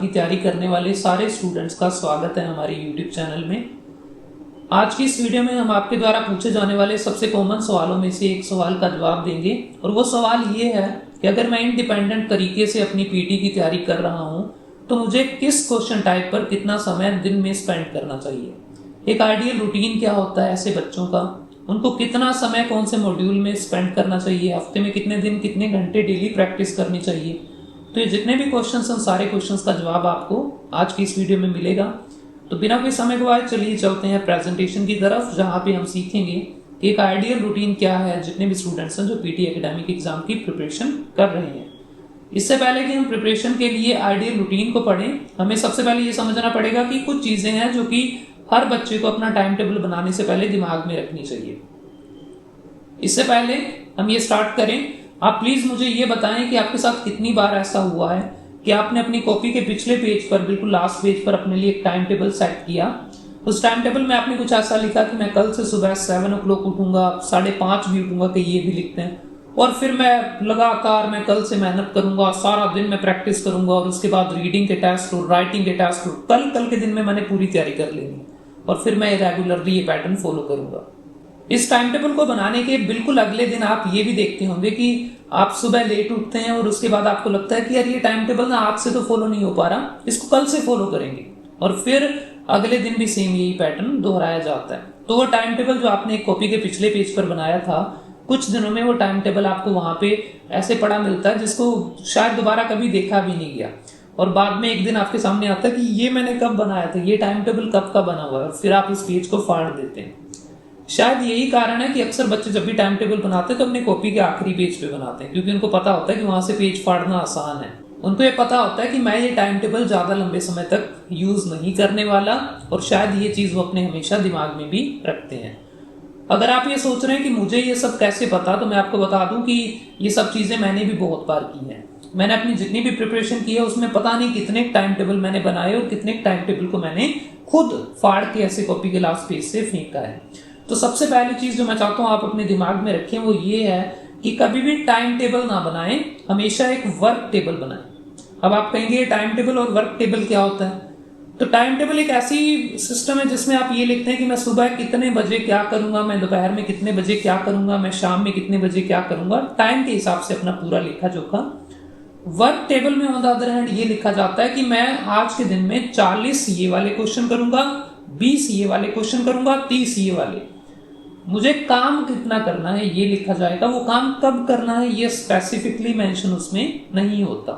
की तैयारी करने वाले सारे स्टूडेंट्स का स्वागत है हमारे YouTube चैनल में। आज की इस वीडियो में हम आपके द्वारा पूछे जाने वाले सबसे कॉमन सवालों में से एक सवाल का जवाब देंगे और वो सवाल ये है कि अगर मैं इंडिपेंडेंट तरीके से अपनी पीटी की तैयारी कर रहा हूँ तो मुझे किस क्वेश्चन टाइप पर कितना समय दिन में स्पेंड करना चाहिए। एक आइडियल रूटीन क्या होता है ऐसे बच्चों का, उनको कितना समय कौन से मॉड्यूल में स्पेंड करना चाहिए, हफ्ते में कितने दिन कितने घंटे डेली प्रैक्टिस करनी चाहिए। तो ये जितने भी क्वेश्चंस हैं सारे क्वेश्चंस का जवाब आपको आज की इस वीडियो में मिलेगा। तो बिना कोई समय गवाए चलिए चलते हैं प्रेजेंटेशन की तरफ, जहां पे हम सीखेंगे कि एक आइडियल रूटीन क्या है जितने भी स्टूडेंट्स हैं जो पीटी एकेडमिक एग्जाम की प्रिपरेशन कर रहे हैं। इससे पहले कि हम प्रिपरेशन के लिए आइडियल रूटीन को पढ़ें, हमें सबसे पहले ये समझना पड़ेगा कि कुछ चीजें हैं जो कि हर बच्चे को अपना टाइम टेबल बनाने से पहले दिमाग में रखनी चाहिए। इससे पहले हम ये स्टार्ट करें, आप प्लीज मुझे ये बताएं कि आपके साथ कितनी बार ऐसा हुआ है कि आपने अपनी कॉपी के पिछले पेज पर, बिल्कुल लास्ट पेज पर अपने लिए एक टाइम टेबल सेट किया। उस टाइम टेबल में आपने कुछ ऐसा लिखा कि मैं कल से सुबह 7 o'clock उठूंगा, 5:30 भी उठूंगा, कि ये भी लिखते हैं, और फिर मैं लगातार मैं कल से मेहनत करूंगा, सारा दिन मैं प्रैक्टिस करूंगा और उसके बाद रीडिंग के टेस्ट और राइटिंग के टेस्ट और कल के दिन में मैंने पूरी तैयारी कर लेनी और फिर मैं रेगुलरली ये पैटर्न फॉलो करूंगा। इस टाइम टेबल को बनाने के बिल्कुल अगले दिन आप ये भी देखते होंगे कि आप सुबह लेट उठते हैं और उसके बाद आपको लगता है कि यार ये टाइम टेबल ना आज से तो फॉलो नहीं हो पा रहा, इसको कल से फॉलो करेंगे, और फिर अगले दिन भी सेम यही पैटर्न दोहराया जाता है। तो वो टाइम टेबल जो आपने कॉपी के पिछले पेज पर बनाया था, कुछ दिनों में वो टाइम टेबल आपको वहां पे ऐसे पड़ा मिलता है जिसको शायद दोबारा कभी देखा भी नहीं गया, और बाद में एक दिन आपके सामने आता है कि ये मैंने कब बनाया था, ये टाइम टेबल कब का बना हुआ है, और फिर आप इस पेज को फाड़ देते हैं। शायद यही कारण है कि अक्सर बच्चे जब भी टाइम टेबल बनाते हैं तो अपने कॉपी के आखिरी पेज पे बनाते हैं, क्योंकि उनको पता होता है कि वहां से पेज फाड़ना आसान है। उनको ये पता होता है कि मैं ये टाइम टेबल ज्यादा लंबे समय तक यूज नहीं करने वाला, और शायद ये चीज वो अपने हमेशा दिमाग में भी रखते हैं। अगर आप ये सोच रहे हैं कि मुझे ये सब कैसे पता, तो मैं आपको बता दूं कि ये सब चीजें मैंने भी बहुत बार की हैं। मैंने अपनी जितनी भी प्रिपरेशन की है उसमें पता नहीं कितने टाइम टेबल मैंने बनाए और कितने टाइम टेबल को मैंने खुद फाड़ के ऐसे कॉपी के लास्ट पेज से फेंका है। तो सबसे पहली चीज जो मैं चाहता हूं आप अपने दिमाग में रखें वो ये है कि कभी भी टाइम टेबल ना बनाएं, हमेशा एक वर्क टेबल बनाएं। अब आप कहेंगे टाइम टेबल और वर्क टेबल क्या होता है? तो टाइम टेबल एक ऐसी सिस्टम है जिसमें आप ये लिखते हैं कि मैं सुबह कितने बजे क्या करूंगा, मैं दोपहर में कितने बजे क्या करूंगा, मैं शाम में कितने बजे क्या करूंगा, टाइम के हिसाब से अपना पूरा लेखा जोखा। वर्क टेबल में ऑन द अदर हैंड ये लिखा जाता है कि मैं आज के दिन में 40 ये वाले क्वेश्चन करूंगा, 20 ये वाले क्वेश्चन करूंगा, 30 ये वाले। मुझे काम कितना करना है ये लिखा जाएगा, वो काम कब करना है ये स्पेसिफिकली मेंशन उसमें नहीं होता।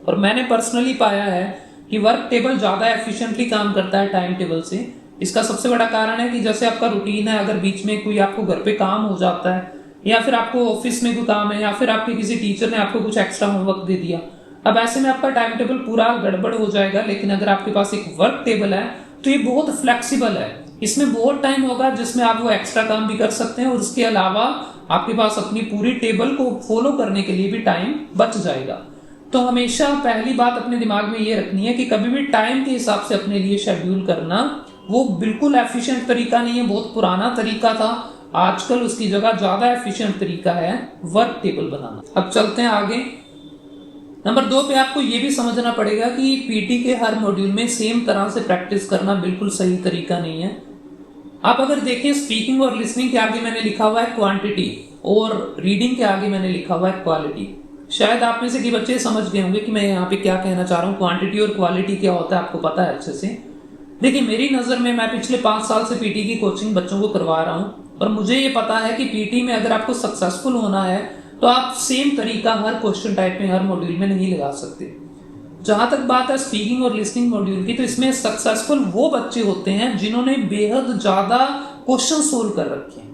और मैंने पर्सनली पाया है कि वर्क टेबल ज्यादा एफिशिएंटली काम करता है टाइम टेबल से। इसका सबसे बड़ा कारण है कि जैसे आपका रूटीन है, अगर बीच में कोई आपको घर पे काम हो जाता है, या फिर आपको ऑफिस में कोई काम है, या फिर आपके किसी टीचर ने आपको कुछ एक्स्ट्रा होमवर्क दे दिया, अब ऐसे में आपका टाइम टेबल पूरा गड़बड़ हो जाएगा। लेकिन अगर आपके पास एक वर्क टेबल है तो ये बहुत फ्लेक्सिबल है, इसमें बहुत टाइम होगा जिसमें आप वो एक्स्ट्रा काम भी कर सकते हैं, और उसके अलावा आपके पास अपनी पूरी टेबल को फॉलो करने के लिए भी टाइम बच जाएगा। तो हमेशा पहली बात अपने दिमाग में ये रखनी है कि कभी भी टाइम के हिसाब से अपने लिए शेड्यूल करना वो बिल्कुल एफिशिएंट तरीका नहीं है, बहुत पुराना तरीका था। आजकल उसकी जगह ज्यादा एफिशिएंट तरीका है वर्क टेबल बनाना। अब चलते हैं आगे। नंबर 2 पे आपको ये भी समझना पड़ेगा कि पीटी के हर मॉड्यूल में सेम तरह से प्रैक्टिस करना बिल्कुल सही तरीका नहीं है। आप अगर देखें, स्पीकिंग और लिसनिंग के आगे मैंने लिखा हुआ है क्वांटिटी, और रीडिंग के आगे मैंने लिखा हुआ है क्वालिटी। शायद आप में से कई बच्चे समझ गए होंगे कि मैं यहाँ पे क्या कहना चाह रहा हूँ। क्वांटिटी और क्वालिटी क्या होता है आपको पता है अच्छे से। देखिए, मेरी नजर में मैं पिछले 5 साल से पीटी की कोचिंग बच्चों को करवा रहा हूँ, और मुझे ये पता है कि पीटी में अगर आपको सक्सेसफुल होना है तो आप सेम तरीका हर क्वेश्चन टाइप में हर मॉड्यूल में नहीं लगा सकते। जहां तक बात है स्पीकिंग और लिसनिंग मॉड्यूल की, तो इसमें सक्सेसफुल वो बच्चे होते हैं जिन्होंने बेहद ज्यादा क्वेश्चन सोल्व कर रखे हैं।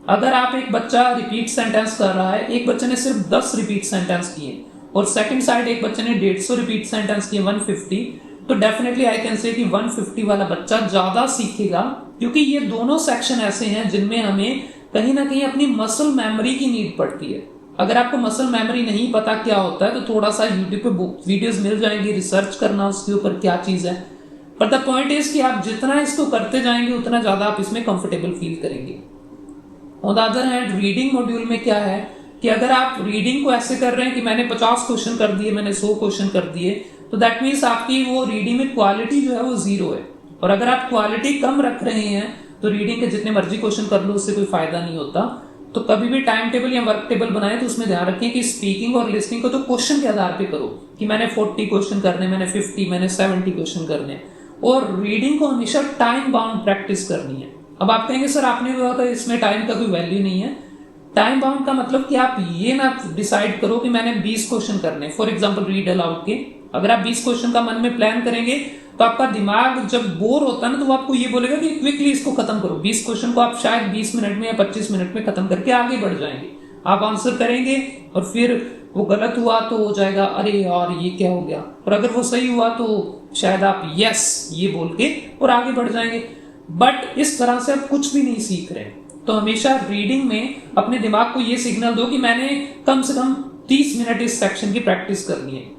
अगर आप एक बच्चा रिपीट सेंटेंस कर रहा है, एक बच्चे ने सिर्फ 10 रिपीट सेंटेंस किए, और सेकंड साइड एक बच्चे ने 150 रिपीट सेंटेंस किए, 150, तो डेफिनेटली आई कैन से कि 150 वाला बच्चा ज्यादा सीखेगा, क्योंकि ये दोनों सेक्शन ऐसे हैं जिनमें हमें कहीं ना कहीं अपनी मसल मेमोरी की नीड पड़ती है। अगर आपको मसल मेमोरी नहीं पता क्या होता है तो थोड़ा सा यूट्यूब पे वीडियोस मिल जाएंगी, रिसर्च करना उसके ऊपर क्या चीज है। पर द पॉइंट इज कि आप जितना इसको करते जाएंगे उतना ज्यादा आप इसमें कंफर्टेबल फील करेंगे। On the other hand reading module में क्या है कि अगर आप रीडिंग को ऐसे कर रहे हैं कि मैंने 50 क्वेश्चन कर दिए, मैंने 100 क्वेश्चन कर दिए, तो दैट मीन्स आपकी वो रीडिंग में क्वालिटी जो है वो जीरो है। और अगर आप क्वालिटी कम रख रहे हैं तो रीडिंग के जितने मर्जी क्वेश्चन कर लो उससे कोई फायदा नहीं होता। तो कभी भी टाइम टेबल या वर्क टेबल बनाए तो उसमें ध्यान रखें कि स्पीकिंग और लिसनिंग को तो क्वेश्चन के आधार पे करो कि मैंने 40 क्वेश्चन करने, मैंने 50, मैंने 70 क्वेश्चन करने। और रीडिंग को हमेशा टाइम बाउंड प्रैक्टिस करनी है। अब आप कहेंगे सर आपने कहा था इसमें टाइम का कोई वैल्यू नहीं है। टाइम बाउंड का मतलब कि आप ये ना डिसाइड करो कि मैंने 20 क्वेश्चन करने, फॉर एग्जांपल रीड अलाउड के। अगर आप 20 क्वेश्चन का मन में प्लान करेंगे तो आपका दिमाग जब बोर होता है ना तो वो आपको ये बोलेगा कि क्विकली इसको खत्म करो। 20 क्वेश्चन को आप शायद 20 मिनट में या 25 मिनट में खत्म करके आगे बढ़ जाएंगे। आप आंसर करेंगे और फिर वो गलत हुआ तो हो जाएगा अरे यार ये क्या हो गया, और अगर वो सही हुआ तो शायद आप यस ये बोल के और आगे बढ़ जाएंगे। बट इस तरह से आप कुछ भी नहीं सीख रहे। तो हमेशा रीडिंग में अपने दिमाग को ये सिग्नल दो कि मैंने कम से कम 30 मिनट इस सेक्शन की प्रैक्टिस करनी है।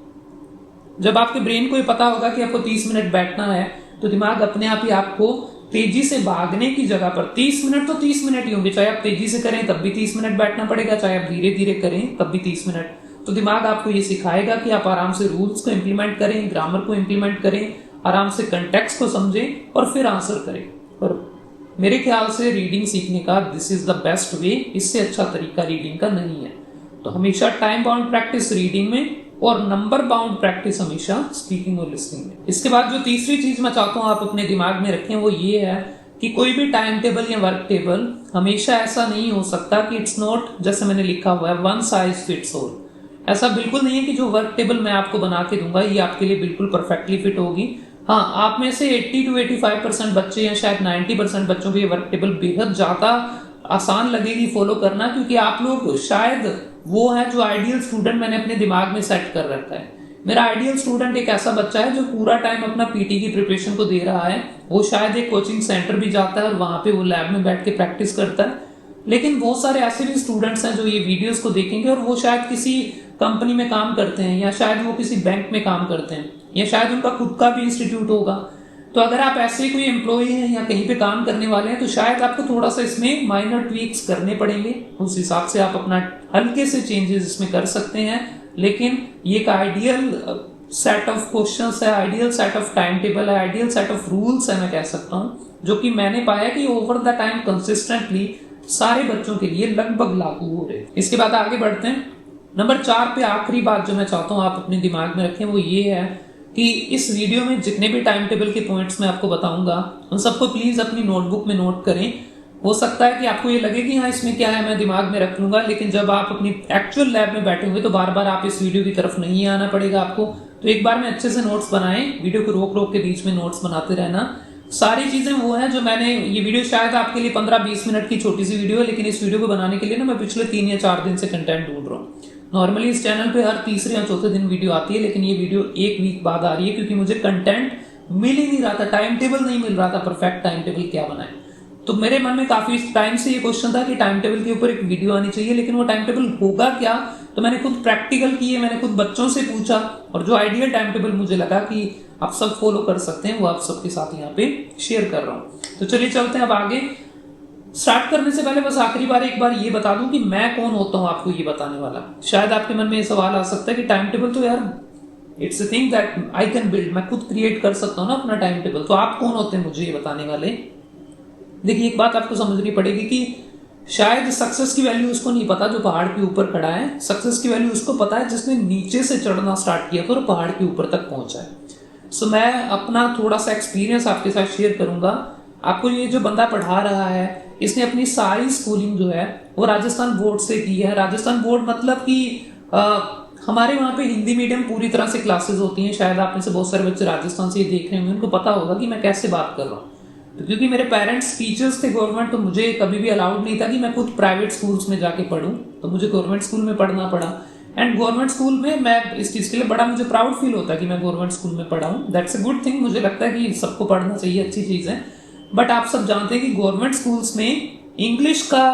जब आपके ब्रेन को ये पता होगा कि आपको 30 मिनट बैठना है तो दिमाग अपने आप ही आपको तेजी से भागने की जगह पर 30 मिनट तो 30 मिनट ही होंगे, चाहे आप तेजी से करें तब भी 30 मिनट बैठना पड़ेगा, चाहे आप धीरे धीरे करें तब भी 30 मिनट। तो दिमाग आपको ये सिखाएगा कि आप आराम से रूल्स को इम्प्लीमेंट करें, ग्रामर को इम्प्लीमेंट करें, आराम से कंटेक्स्ट को समझें और फिर आंसर करें। और मेरे ख्याल से रीडिंग सीखने का this is the best way, इससे अच्छा तरीका रीडिंग का नहीं है। तो हमेशा टाइम बाउंड प्रैक्टिस रीडिंग में और नंबर बाउंड प्रैक्टिस हमेशा स्पीकिंग और लिसनिंग में। इसके बाद जो तीसरी चीज मैं चाहता हूं आप अपने दिमाग में रखें वो ये है कि कोई भी टाइम टेबल या वर्क टेबल हमेशा ऐसा नहीं हो सकता कि इट्स नॉट, जैसे मैंने लिखा हुआ है, वन साइज फिट्स ऑल। ऐसा बिल्कुल नहीं है कि जो वर्क टेबल मैं आपको बना के दूंगा ये आपके लिए बिल्कुल परफेक्टली फिट होगी। हाँ, आप में से 80 to 85% बच्चे या शायद 90% बच्चों को ये वर्क टेबल बेहद ज्यादा आसान लगेगी फॉलो करना, क्योंकि आप लोग शायद वो है जो आइडियल स्टूडेंट मैंने अपने दिमाग में सेट कर रखा है। मेरा आइडियल स्टूडेंट एक ऐसा बच्चा है जो पूरा टाइम अपना पीटी की प्रिपरेशन को दे रहा है। वो शायद एक कोचिंग सेंटर भी जाता है और वहां पे वो लैब में बैठ के प्रैक्टिस करता है। लेकिन बहुत सारे ऐसे भी स्टूडेंट्स हैं जो ये वीडियोस को देखेंगे और वो शायद किसी कंपनी में काम करते हैं, या शायद वो किसी बैंक में काम करते हैं, या शायद उनका खुद का भी इंस्टीट्यूट होगा। तो अगर आप ऐसे कोई एम्प्लॉय हैं या कहीं पे काम करने वाले हैं तो शायद आपको थोड़ा सा इसमें माइनर ट्वीक्स करने पड़ेंगे। उस हिसाब से आप अपना हल्के से चेंजेस इसमें कर सकते हैं। लेकिन ये एक आइडियल सेट ऑफ क्वेश्चंस है, ideal set of time table है, आइडियल सेट ऑफ रूल्स है, मैं कह सकता हूँ, जो कि मैंने पाया कि ओवर द टाइम कंसिस्टेंटली सारे बच्चों के लिए लगभग लागू हो रहे। इसके बाद आगे बढ़ते हैं। नंबर 4 पे आखिरी बात जो मैं चाहता हूँ आप अपने दिमाग में रखें वो ये है कि इस वीडियो में जितने भी टाइम टेबल के पॉइंट्स मैं आपको बताऊंगा उन सबको प्लीज अपनी नोटबुक में नोट करें। हो सकता है कि आपको ये लगे कि हाँ इसमें क्या है, मैं दिमाग में रख लूंगा, लेकिन जब आप अपनी एक्चुअल लैब में बैठे हुए तो बार बार आप इस वीडियो की तरफ नहीं आना पड़ेगा आपको। तो एक बार में अच्छे से नोट्स बनाएं, वीडियो को रोक रोक के बीच में नोट्स बनाते रहना। सारी चीजें वो है जो मैंने, ये वीडियो शायद आपके लिए 15-20 मिनट की छोटी सी वीडियो है, लेकिन इस वीडियो को बनाने के लिए ना मैं पिछले 3 या 4 दिन से कंटेंट ढूंढ रहा हूँ। नॉर्मली इस चैनल पे हर तीसरे या चौथे दिन वीडियो आती है, लेकिन ये वीडियो 1 वीक बाद आ रही है क्योंकि मुझे कंटेंट मिल ही नहीं रहा था, टाइम टेबल नहीं मिल रहा था, परफेक्ट टाइम टेबल क्या बनाए। तो मेरे मन में काफी टाइम से ये क्वेश्चन था कि टाइम टेबल के ऊपर एक वीडियो आनी चाहिए, लेकिन वो टाइम टेबल होगा क्या। तो मैंने खुद प्रैक्टिकल किए, मैंने खुद बच्चों से पूछा, और जो आइडियल टाइम टेबल मुझे लगा कि आप सब फॉलो कर सकते हैं वो आप सबके साथ यहाँ पे शेयर कर रहा हूँ। तो चलिए चलते हैं अब आगे। स्टार्ट करने से पहले बस आखिरी बार एक बार ये बता दूं कि मैं कौन होता हूं आपको ये बताने वाला। शायद आपके मन में ये सवाल आ सकता है कि टाइम टेबल तो यार it's a thing that I can build, मैं खुद क्रिएट कर सकता हूं ना अपना टाइम टेबल, तो आप कौन होते हैं मुझे ये बताने वाले। देखिए एक बात आपको समझनी पड़ेगी कि शायद सक्सेस की वैल्यू उसको नहीं पता जो पहाड़ के ऊपर खड़ा है, सक्सेस की वैल्यू उसको पता है जिसने नीचे से चढ़ना स्टार्ट किया था और पहाड़ के ऊपर तक पहुंचा है। सो मैं अपना थोड़ा सा एक्सपीरियंस आपके साथ शेयर करूंगा। आपको ये जो बंदा पढ़ा रहा है इसने अपनी सारी स्कूलिंग जो है वो राजस्थान बोर्ड से की है। राजस्थान बोर्ड मतलब कि हमारे वहाँ पे हिंदी मीडियम पूरी तरह से क्लासेस होती हैं। शायद आप में से बहुत सारे बच्चे राजस्थान से ये देख रहे होंगे, उनको पता होगा कि मैं कैसे बात कर रहा हूँ। तो क्योंकि मेरे पेरेंट्स टीचर्स थे गवर्नमेंट, तो मुझे कभी भी अलाउड नहीं था कि मैं खुद प्राइवेट स्कूल्स में जाके पढ़ूं, तो मुझे गवर्नमेंट स्कूल में पढ़ना पड़ा। एंड गवर्नमेंट स्कूल में मैं इस चीज के लिए बड़ा मुझे प्राउड फील होता है कि मैं गवर्नमेंट स्कूल में पढ़ा हूँ। दैट्स अ गुड थिंग, मुझे लगता है कि सबको पढ़ना चाहिए, अच्छी चीज है। बट आप सब जानते हैं कि गवर्नमेंट स्कूल्स में इंग्लिश का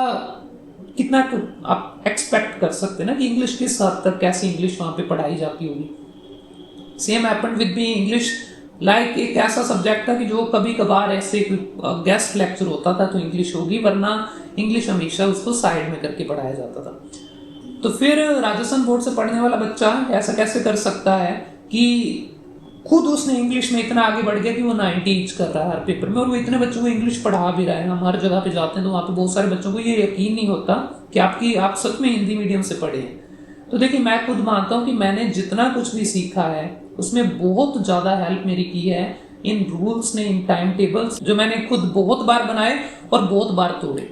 कितना आप एक्सपेक्ट कर सकते हैं ना कि इंग्लिश किस हद तक, कैसे इंग्लिश वहां पे पढ़ाई जाती होगी। Same happened with me. English like एक ऐसा सब्जेक्ट था कि जो कभी कभार ऐसे गेस्ट लेक्चर होता था तो इंग्लिश होगी, वरना इंग्लिश हमेशा उसको साइड में करके पढ़ाया जाता था। तो फिर राजस्थान बोर्ड से पढ़ने वाला बच्चा ऐसा कैसे कर सकता है कि खुद उसने इंग्लिश में इतना आगे बढ़ गया कि वो 90 ईच कर रहा है हर पेपर में, और वो इतने बच्चों को इंग्लिश पढ़ा भी रहा है। हम हर जगह पे जाते हैं तो वहाँ पे बहुत सारे बच्चों को ये यकीन नहीं होता कि आप सच में हिंदी मीडियम से पढ़े हैं। तो देखिए, मैं खुद मानता हूँ कि मैंने जितना कुछ भी सीखा है उसमें बहुत ज़्यादा हेल्प मेरी की है इन रूल्स ने, इन टाइम टेबल्स जो मैंने खुद बहुत बार बनाए और बहुत बार तोड़े।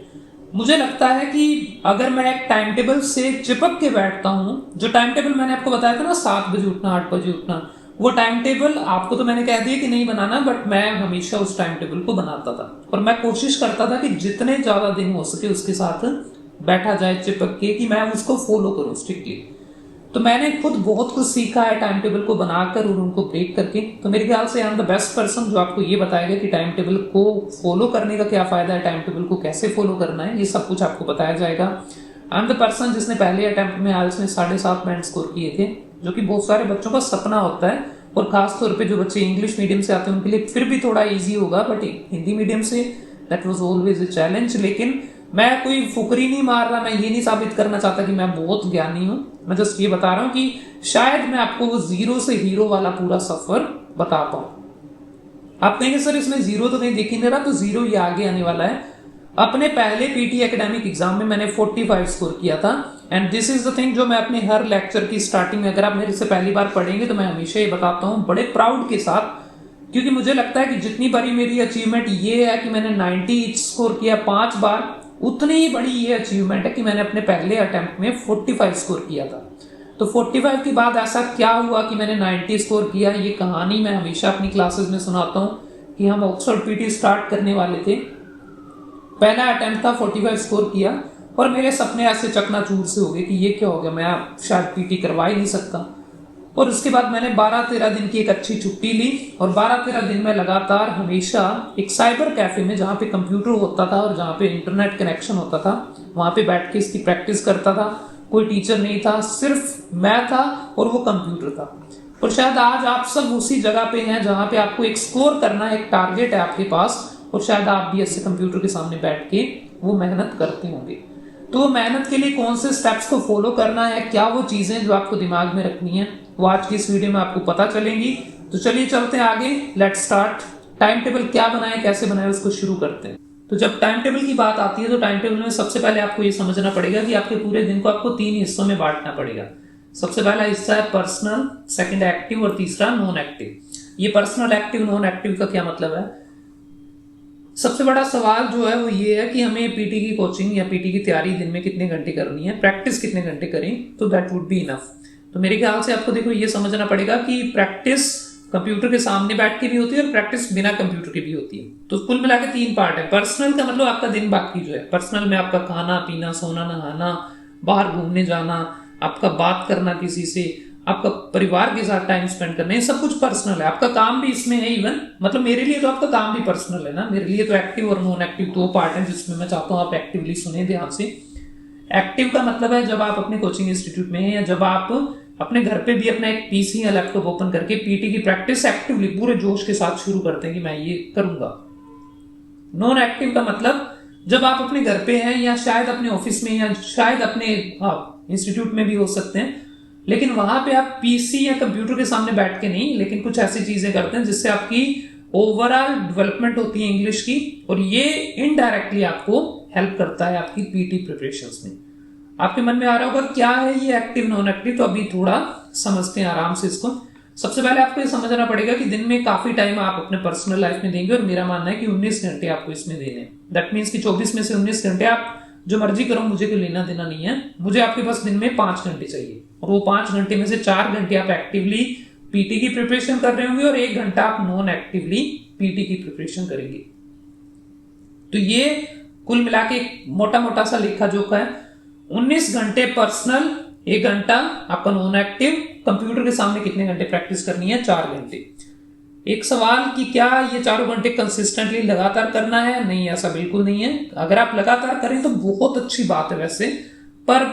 मुझे लगता है कि अगर मैं एक टाइम टेबल से चिपक के बैठता हूँ, जो टाइम टेबल मैंने आपको बताया था ना 7 बजे उठना 8 बजे उठना, वो टाइम टेबल आपको तो मैंने कह दिया कि नहीं बनाना, बट मैं हमेशा उस टाइम टेबल को बनाता था और मैं कोशिश करता था कि जितने ज्यादा दिन हो सके उसके साथ बैठा जाए चिपक के, कि मैं उसको फॉलो करूं स्ट्रिक्टली। तो मैंने खुद बहुत कुछ सीखा है टाइम टेबल को बनाकर और उनको ब्रेक करके। तो मेरे ख्याल से I am the best person जो आपको ये बताएगा कि टाइम टेबल को फॉलो करने का क्या फायदा है, टाइम टेबल को कैसे फॉलो करना है, ये सब कुछ आपको बताया जाएगा। आई एम द पर्सन जिसने पहले अटेम्प्ट में आइल्स में 7.5 बैंड स्कोर किए थे, जो कि बहुत सारे बच्चों का सपना होता है, और खास तौर पे जो बच्चे इंग्लिश मीडियम से आते हैं उनके लिए फिर भी थोड़ा इजी होगा, but Hindi medium say that was always a challenge. लेकिन मैं कोई फुकरी नहीं मार रहा, मैं ये नहीं साबित करना चाहता कि मैं बहुत ज्ञानी हूं, मैं जस्ट ये बता रहा हूं कि शायद मैं आपको वो जीरो से हीरो वाला पूरा सफर बता पाऊं। आप कहेंगे सर इसमें जीरो तो नहीं दिख ही नहीं रहा, तो जीरो ये आगे आने वाला है। अपने पहले पीटी एकेडमिक एग्जाम में मैंने 45 स्कोर किया था, and this is the thing जो मैं अपने हर लेक्चर की स्टार्टिंग में, अगर आप मेरे से पहली बार पढ़ेंगे तो मैं हमेशा ये बताता हूँ बड़े प्राउड के साथ, क्योंकि मुझे लगता है कि जितनी बारी मेरी अचीवमेंट ये है कि मैंने 90 स्कोर किया 5 बार, उतनी ही बड़ी ये अचीवमेंट है कि मैंने अपने पहले अटेम्प्ट में 45 स्कोर किया था। तो 45 के बाद ऐसा क्या हुआ कि मैंने 90 स्कोर किया, ये कहानी मैं हमेशा अपनी क्लासेस में सुनाता हूँ कि हम ऑक्सफोर्ड पीटी स्टार्ट करने वाले थे, पहला अटेम्प्ट था, 45 स्कोर किया और मेरे सपने ऐसे चकनाचूर से हो गए कि ये क्या हो गया, मैं शायद पीटी करवा ही नहीं सकता। और उसके बाद मैंने 12-13 दिन की एक अच्छी छुट्टी ली और 12-13 दिन में लगातार हमेशा एक साइबर कैफे में, जहाँ पे कंप्यूटर होता था और जहाँ पे इंटरनेट कनेक्शन होता था, वहाँ पे बैठ के इसकी प्रैक्टिस करता था। कोई टीचर नहीं था, सिर्फ मैं था और वो कंप्यूटर था। और शायद आज आप सब उसी जगह पे हैं जहाँ पे आपको एक्सप्लोर करना है, एक टारगेट है आपके पास, और शायद आप भी ऐसे कंप्यूटर के सामने बैठ के वो मेहनत करते होंगे। तो मेहनत के लिए कौन से स्टेप्स को फॉलो करना है, क्या वो चीजें जो आपको दिमाग में रखनी है, वो आज की इस वीडियो में आपको पता चलेंगी। तो चलिए चलते हैं आगे, लेट्स स्टार्ट। टाइम टेबल क्या बनाए, कैसे बनाए, उसको शुरू करते हैं। तो जब टाइम टेबल की बात आती है तो टाइम टेबल में सबसे पहले आपको ये समझना पड़ेगा कि आपके पूरे दिन को आपको 3 हिस्सों में बांटना पड़ेगा। सबसे पहला हिस्सा है पर्सनल, सेकंड एक्टिव और तीसरा नॉन एक्टिव। ये पर्सनल, एक्टिव, नॉन एक्टिव का क्या मतलब है? सबसे बड़ा सवाल जो है वो ये है कि हमें पीटी की कोचिंग या पीटी की तैयारी दिन में कितने घंटे करनी है, प्रैक्टिस कितने घंटे करें, तो दैट वुड बी इनफ। तो मेरे ख्याल से आपको देखो ये समझना पड़ेगा कि प्रैक्टिस कंप्यूटर के सामने बैठ के भी होती है और प्रैक्टिस बिना कंप्यूटर की भी होती है। तो कुल मिला के 3 पार्ट है। पर्सनल का मतलब आपका दिन बाकी जो है, पर्सनल में आपका खाना पीना, सोना नहाना, बाहर घूमने जाना, आपका बात करना किसी से, आपका परिवार के साथ टाइम स्पेंड करना, ये सब कुछ पर्सनल है। आपका काम भी इसमें है, इवन मतलब मेरे लिए तो आपका काम भी पर्सनल है ना। मेरे लिए तो एक्टिव और नॉन एक्टिव 2 पार्ट है, जिसमें मैं चाहता हूँ आप एक्टिवली सुने ध्यान से। एक्टिव का मतलब है जब आप अपने कोचिंग इंस्टीट्यूट में हैं या जब आप अपने घर पे भी अपना एक पीसी या लैपटॉप ओपन करके पीटी की प्रैक्टिस एक्टिवली पूरे जोश के साथ शुरू करते हैं कि मैं ये करूंगा। नॉन एक्टिव का मतलब जब आप अपने घर पे हैं या शायद अपने ऑफिस में या शायद अपने इंस्टीट्यूट में भी हो सकते हैं, लेकिन वहां पे आप पीसी या कंप्यूटर के सामने बैठ के नहीं, लेकिन कुछ ऐसी चीजें करते हैं जिससे आपकी ओवरऑल डेवलपमेंट होती है इंग्लिश की, और ये इनडायरेक्टली आपको हेल्प करता है आपकी पीटी प्रिपरेशंस में। आपके मन में आ रहा होगा क्या है ये एक्टिव नॉन एक्टिव, तो अभी थोड़ा समझते हैं आराम से इसको। सबसे पहले आपको ये समझना पड़ेगा कि दिन में काफी टाइम आप अपने पर्सनल लाइफ में देंगे, और मेरा मानना है कि 19 घंटे आपको इसमें देने। दैट मीन्स कि 24 में से 19 घंटे आप जो मर्जी करो, मुझे कोई लेना देना नहीं है। मुझे आपके पास दिन में 5 घंटे चाहिए, और वो 5 घंटे में से 4 घंटे आप एक्टिवली पीटी की प्रिपरेशन कर रहे होंगे और 1 घंटा आप नॉन एक्टिवली पीटी की प्रिपरेशन करेंगे। तो ये कुल मिला के मोटा मोटा सा लेखा जोखा है। 19 घंटे पर्सनल, 1 घंटा आपका नॉन एक्टिव। कंप्यूटर के सामने कितने घंटे प्रैक्टिस करनी है? 4 घंटे। एक सवाल कि क्या ये 4 घंटे कंसिस्टेंटली लगातार करना है? नहीं, ऐसा बिल्कुल नहीं है। अगर आप लगातार करें तो बहुत अच्छी बात है वैसे, पर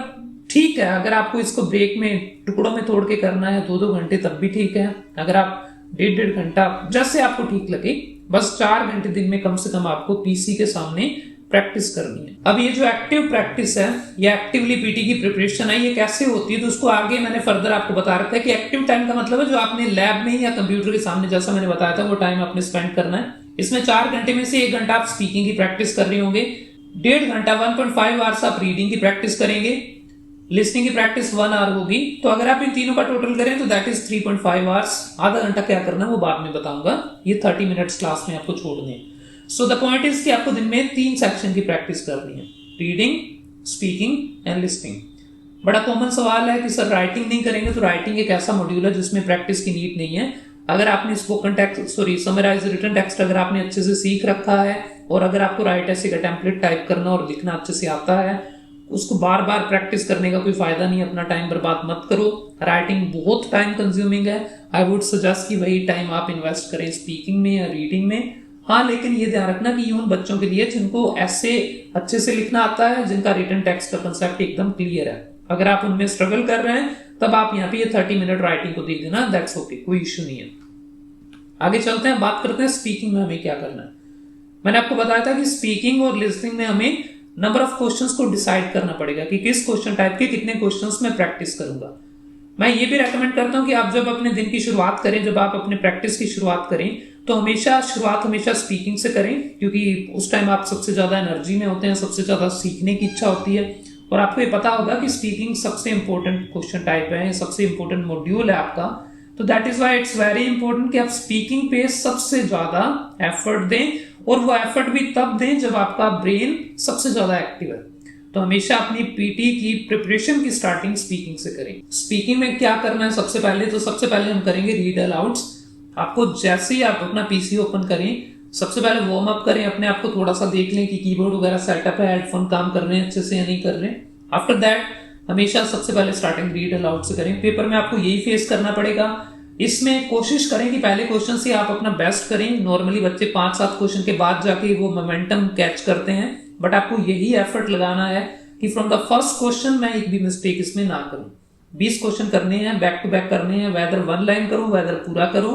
ठीक है अगर आपको इसको ब्रेक में टुकड़ों में तोड़ के करना है 2-2 घंटे तब भी ठीक है। अगर आप 1.5 घंटा, जैसे आपको ठीक लगे, बस 4 घंटे दिन में कम से कम आपको पीसी के सामने प्रैक्टिस करनी है। अब ये जो एक्टिव प्रैक्टिस है, ये एक्टिवली पीटी की प्रिपरेशन है, ये कैसे होती है तो उसको आगे मैंने फर्दर आपको बता रखा है कि एक्टिव टाइम का मतलब है जो आपने लैब में या कंप्यूटर के सामने जैसा मैंने बताया था वो टाइम आपने स्पेंड करना है। इसमें 4 घंटे में से 1 घंटा आप स्पीकिंग की प्रैक्टिस कर रहे होंगे, 1.5 घंटा 1.5 आवर्स आप रीडिंग की प्रैक्टिस करेंगे, लिसनिंग की प्रैक्टिस 1 आवर होगी। तो अगर आप इन तीनों का टोटल करें तो दैट इज 3.5 आवर्स। आधा घंटा क्या करना है वो बाद में बताऊंगा, ये 30 मिनट्स क्लास में आपको छोड़ने हैं। सो द पॉइंट इज कि आपको दिन में 3 सेक्शन की प्रैक्टिस करनी है, रीडिंग, स्पीकिंग एंड लिसनिंग। बड़ा कॉमन सवाल है कि सर राइटिंग नहीं करेंगे, तो राइटिंग एक ऐसा मॉड्यूल है जिसमें प्रैक्टिस की नीड नहीं है। अगर आपने spoken text summarise written text अगर आपने अच्छे से सीख रखा है और अगर आपको राइट ऐसे का टेम्पलेट टाइप करना और लिखना अच्छे से आता है, उसको बार बार प्रैक्टिस करने का कोई फायदा नहीं, अपना टाइम बर्बाद मत करो। राइटिंग बहुत टाइम कंज्यूमिंग है, आई वुड सजेस्ट कि वही टाइम आप इन्वेस्ट करें स्पीकिंग में या रीडिंग में। हाँ, लेकिन ये ध्यान रखना कि ये उन बच्चों के लिए जिनको ऐसे अच्छे से लिखना आता है, जिनका रिटन टेक्स्ट का कंसेप्ट एकदम क्लियर है। अगर आप उनमें स्ट्रगल कर रहे हैं तब आप यहाँ पे ये 30 मिनट राइटिंग को दे देना, दैट्स ओके, कोई इश्यू नहीं है। आगे चलते हैं, बात करते हैं स्पीकिंग में हमें क्या करना है। मैंने आपको बताया था कि स्पीकिंग और लिसनिंग में हमें नंबर ऑफ क्वेश्चंस को डिसाइड करना पड़ेगा कि किस क्वेश्चन टाइप के कितने क्वेश्चंस में प्रैक्टिस करूंगा। मैं ये भी रेकमेंड करता हूं कि आप जब अपने दिन की शुरुआत करें, जब आप अपने प्रैक्टिस की शुरुआत करें, तो शुरुआत हमेशा स्पीकिंग से करें, क्योंकि उस टाइम आप सबसे ज्यादा एनर्जी में होते हैं, सबसे ज्यादा सीखने की इच्छा होती है। और आपको ये पता होगा कि स्पीकिंग सबसे इंपॉर्टेंट क्वेश्चन टाइप है, सबसे इंपॉर्टेंट मॉड्यूल है आपका। तो that is why it's very important कि आप स्पीकिंग पे सबसे ज्यादा एफर्ट दें, और वो एफर्ट भी तब दें जब आपका ब्रेन सबसे ज्यादा एक्टिव है। तो हमेशा अपनी पीटी की प्रिपरेशन की स्टार्टिंग स्पीकिंग से करें। स्पीकिंग में क्या करना है सबसे पहले हम करेंगे रीड अलाउड्स। आपको जैसे ही आप अपना पीसी ओपन करें, सबसे पहले वार्म अप करें, अपने आप को थोड़ा सा देख लें कि कीबोर्ड वगैरह सेटअप है, हेडफोन काम कर रहे हैं अच्छे से या नहीं कर रहे हैं। आफ्टर दैट हमेशा सबसे पहले स्टार्टिंग रीड अलाउड से करें। पेपर में आपको यही फेस करना पड़ेगा। इसमें कोशिश करें कि पहले क्वेश्चन से आप अपना बेस्ट करें। नॉर्मली बच्चे 5-7 क्वेश्चन के बाद जाके वो मोमेंटम कैच करते हैं, बट आपको यही एफर्ट लगाना है कि फ्रॉम द फर्स्ट क्वेश्चन मैं एक भी मिस्टेक इसमें ना करूं। 20 क्वेश्चन करने हैं, बैक टू बैक करने हैं, वेदर 1 लाइन करूं वेदर पूरा करूं।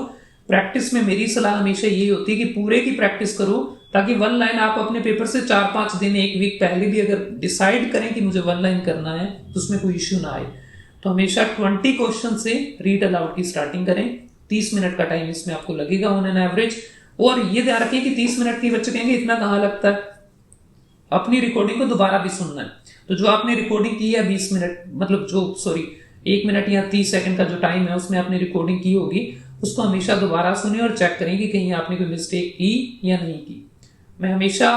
प्रैक्टिस में मेरी सलाह हमेशा यही होती है कि पूरे की प्रैक्टिस करो, ताकि 1 लाइन आप अपने पेपर से 4-5 दिन 1 वीक पहले भी अगर डिसाइड करें कि मुझे 1 लाइन करना है तो उसमें कोई इश्यू ना आए। तो हमेशा 20 क्वेश्चन से रीड अलाउड की स्टार्टिंग करें। 30 मिनट का टाइम इसमें आपको लगेगा ऑन एन एवरेज। और ये ध्यान रखें कि 30 मिनट की बच्चे कहेंगे इतना कहाँ लगता है, अपनी रिकॉर्डिंग को दोबारा भी सुनना है। तो जो आपने रिकॉर्डिंग की है 20 मिनट मतलब 1 मिनट या 30 सेकंड का जो टाइम है उसमें आपने रिकॉर्डिंग की होगी, उसको हमेशा दोबारा सुने और चेक करें कि कहीं आपने कोई मिस्टेक की या नहीं की। मैं हमेशा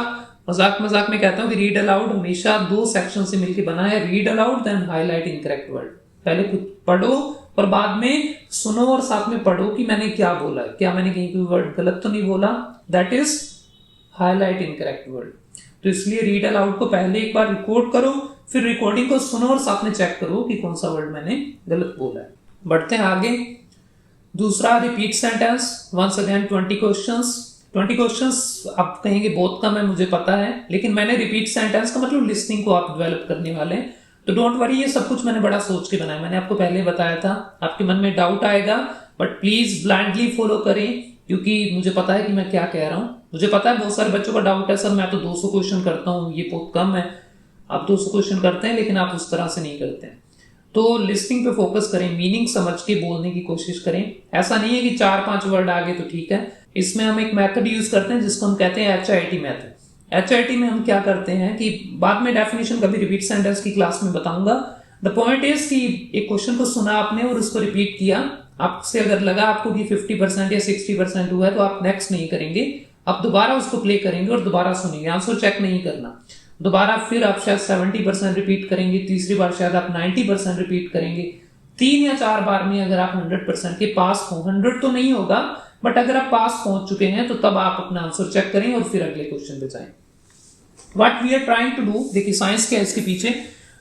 मजाक में कहता हूं कि रीड अलाउड हमेशा 2 सेक्शन से मिलकर बना है, read aloud then highlight incorrect word. पहले कुछ पढ़ो और बाद में सुनो और साथ में पढ़ो कि मैंने क्या बोला है, क्या मैंने कहीं कोई वर्ड गलत तो नहीं बोला, that is highlight incorrect word. तो इसलिए रीड अलाउड को पहले एक बार रिकॉर्ड करो, फिर रिकॉर्डिंग को सुनो और साथ में चेक करो कि कौन सा वर्ड मैंने गलत बोला है। बढ़ते हैं आगे। दूसरा, repeat sentence. Once again 20 questions आप कहेंगे बहुत कम है, मुझे पता है, लेकिन मैंने रिपीट सेंटेंस का मतलब लिसनिंग को आप डेवलप करने वाले हैं, तो डोंट वरी, ये सब कुछ मैंने बड़ा सोच के बनाया। मैंने आपको पहले बताया था, आपके मन में डाउट आएगा बट प्लीज ब्लाइंडली फॉलो करें, क्योंकि मुझे पता है कि मैं क्या कह रहा हूं। मुझे पता है बहुत सारे बच्चों का डाउट है, सर मैं तो 200 क्वेश्चन करता हूं, ये बहुत कम है। आप 200 क्वेश्चन करते हैं लेकिन आप उस तरह से नहीं करते हैं। तो लिस्टिंग पे फोकस करें, मीनिंग समझ के बोलने की कोशिश करें। ऐसा नहीं है कि 4-5 वर्ड आ गए तो ठीक है। इसमें हम एक मेथड यूज करते हैं जिसको हम कहते हैं HIT मेथड। HIT में हम क्या करते हैं कि बाद में डेफिनेशन कभी रिपीट सेंटेंस की क्लास में बताऊंगा। द पॉइंट इज कि एक क्वेश्चन को सुना आपने और उसको रिपीट किया, आपसे अगर लगा आपको कि 50% या 60% हुआ है तो आप नेक्स्ट नहीं करेंगे, आप दोबारा उसको प्ले करेंगे और दोबारा सुनेंगे, आंसर चेक नहीं करना। दोबारा फिर आप शायद 70% रिपीट करेंगे, तीसरी बार शायद आप 90% रिपीट करेंगे। 3 या 4 बार में अगर आप 100% के पास हो, 100 तो नहीं होगा बट अगर आप पास पहुंच चुके हैं तो तब आप अपना आंसर चेक करें और फिर अगले क्वेश्चन पे जाएं। What we are trying to do, देखिए साइंस क्या है इसके पीछे,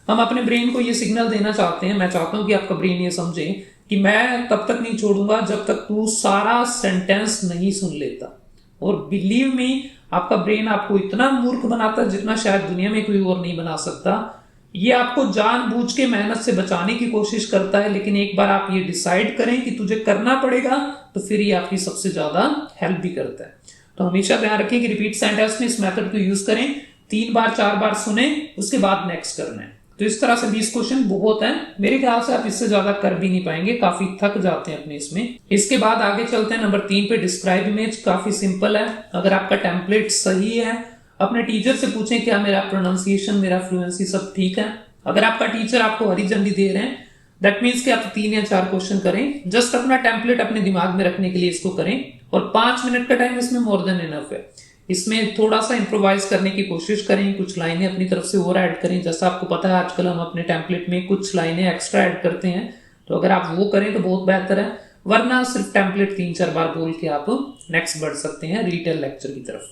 हम अपने ब्रेन को ये सिग्नल देना चाहते हैं, मैं चाहता हूं कि आपका ब्रेन ये समझे कि मैं तब तक नहीं छोड़ूंगा जब तक तू सारा सेंटेंस नहीं सुन लेता। और बिलीव मी, आपका ब्रेन आपको इतना मूर्ख बनाता है जितना शायद दुनिया में कोई और नहीं बना सकता। ये आपको जानबूझ के मेहनत से बचाने की कोशिश करता है, लेकिन एक बार आप ये डिसाइड करें कि तुझे करना पड़ेगा तो फिर ये आपकी सबसे ज्यादा हेल्प भी करता है। तो हमेशा ध्यान रखें कि रिपीट सेंटेंस में इस मेथड को यूज करें। 3 बार 4 बार सुने, उसके बाद नेक्स्ट करना है। तो इस तरह से 20 क्वेश्चन बहुत हैं। मेरे ख्याल से आप इससे ज्यादा कर भी नहीं पाएंगे, काफी थक जाते हैं अपने इसमें। इसके बाद आगे चलते हैं नंबर 3 पे, डिस्क्राइब इमेज। काफी सिंपल है। अगर आपका टेम्पलेट सही है, अपने टीचर से पूछें क्या मेरा प्रोनाउंसिएशन, मेरा फ्लुएंसी सब ठीक है। अगर आपका टीचर आपको हरी झंडी दे रहे हैं, दैट मीन्स कि आप 3 या 4 क्वेश्चन करें। जस्ट अपना टेम्पलेट अपने दिमाग में रखने के लिए इसको करें, और 5 मिनट का टाइम इसमें मोर देन इनफ है। इसमें थोड़ा सा इम्प्रोवाइज करने की कोशिश करें, कुछ लाइनें अपनी तरफ से और ऐड करें। जैसा आपको पता है आजकल हम अपने टेम्पलेट में कुछ लाइनें एक्स्ट्रा ऐड करते हैं, तो अगर आप वो करें तो बहुत बेहतर है। वरना सिर्फ टेम्पलेट 3-4 बार बोल के आप नेक्स्ट बढ़ सकते हैं रिटेल लेक्चर की तरफ।